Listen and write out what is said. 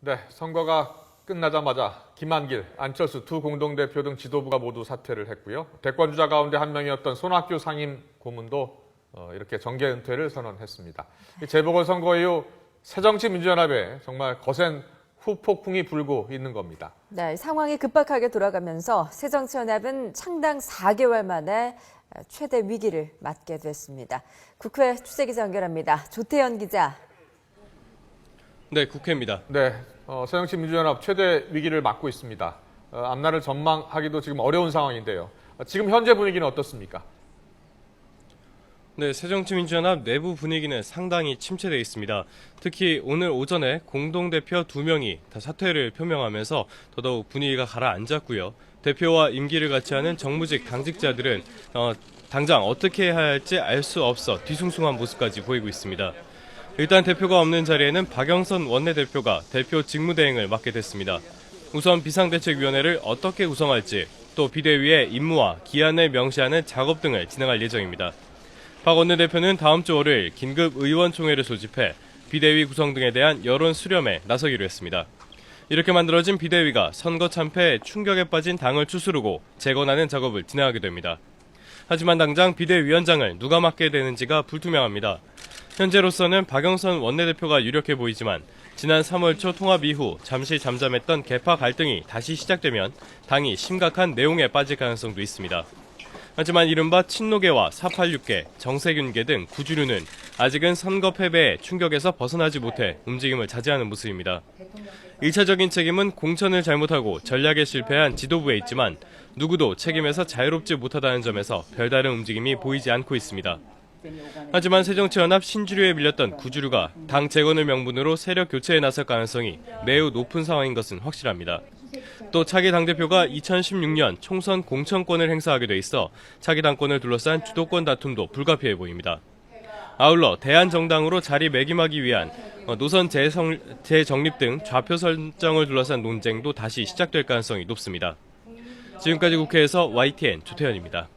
네, 선거가 끝나자마자 김한길, 안철수 두 공동대표 등 지도부가 모두 사퇴를 했고요. 대권 주자 가운데 한 명이었던 손학규 상임 고문도 이렇게 정계 은퇴를 선언했습니다. 이 재보궐선거 이후 새정치민주연합에 정말 거센 후폭풍이 불고 있는 겁니다. 네, 상황이 급박하게 돌아가면서 새정치연합은 창당 4개월 만에 최대 위기를 맞게 됐습니다. 국회 출세기자 연결합니다. 조태현 기자. 네, 국회입니다. 네, 새정치민주연합 최대 위기를 맞고 있습니다. 앞날을 전망하기도 지금 어려운 상황인데요. 지금 현재 분위기는 어떻습니까? 네, 새정치민주연합 내부 분위기는 상당히 침체되어 있습니다. 특히 오늘 오전에 공동대표 2명이 다 사퇴를 표명하면서 더더욱 분위기가 가라앉았고요. 대표와 임기를 같이 하는 정무직 당직자들은 당장 어떻게 해야 할지 알 수 없어 뒤숭숭한 모습까지 보이고 있습니다. 일단 대표가 없는 자리에는 박영선 원내대표가 대표 직무대행을 맡게 됐습니다. 우선 비상대책위원회를 어떻게 구성할지, 또 비대위의 임무와 기한을 명시하는 작업 등을 진행할 예정입니다. 박 원내대표는 다음 주 월요일 긴급 의원총회를 소집해 비대위 구성 등에 대한 여론 수렴에 나서기로 했습니다. 이렇게 만들어진 비대위가 선거 참패에 충격에 빠진 당을 추스르고 재건하는 작업을 진행하게 됩니다. 하지만 당장 비대위원장을 누가 맡게 되는지가 불투명합니다. 현재로서는 박영선 원내대표가 유력해 보이지만 지난 3월 초 통합 이후 잠시 잠잠했던 계파 갈등이 다시 시작되면 당이 심각한 내용에 빠질 가능성도 있습니다. 하지만 이른바 친노계와 486계, 정세균계 등 구주류는 아직은 선거 패배의 충격에서 벗어나지 못해 움직임을 자제하는 모습입니다. 1차적인 책임은 공천을 잘못하고 전략에 실패한 지도부에 있지만 누구도 책임에서 자유롭지 못하다는 점에서 별다른 움직임이 보이지 않고 있습니다. 하지만 새정치연합 신주류에 밀렸던 구주류가 당 재건을 명분으로 세력 교체에 나설 가능성이 매우 높은 상황인 것은 확실합니다. 또 차기 당대표가 2016년 총선 공천권을 행사하게 돼 있어 차기 당권을 둘러싼 주도권 다툼도 불가피해 보입니다. 아울러 대한정당으로 자리매김하기 위한 노선 재정립 등 좌표 설정을 둘러싼 논쟁도 다시 시작될 가능성이 높습니다. 지금까지 국회에서 YTN 조태현입니다.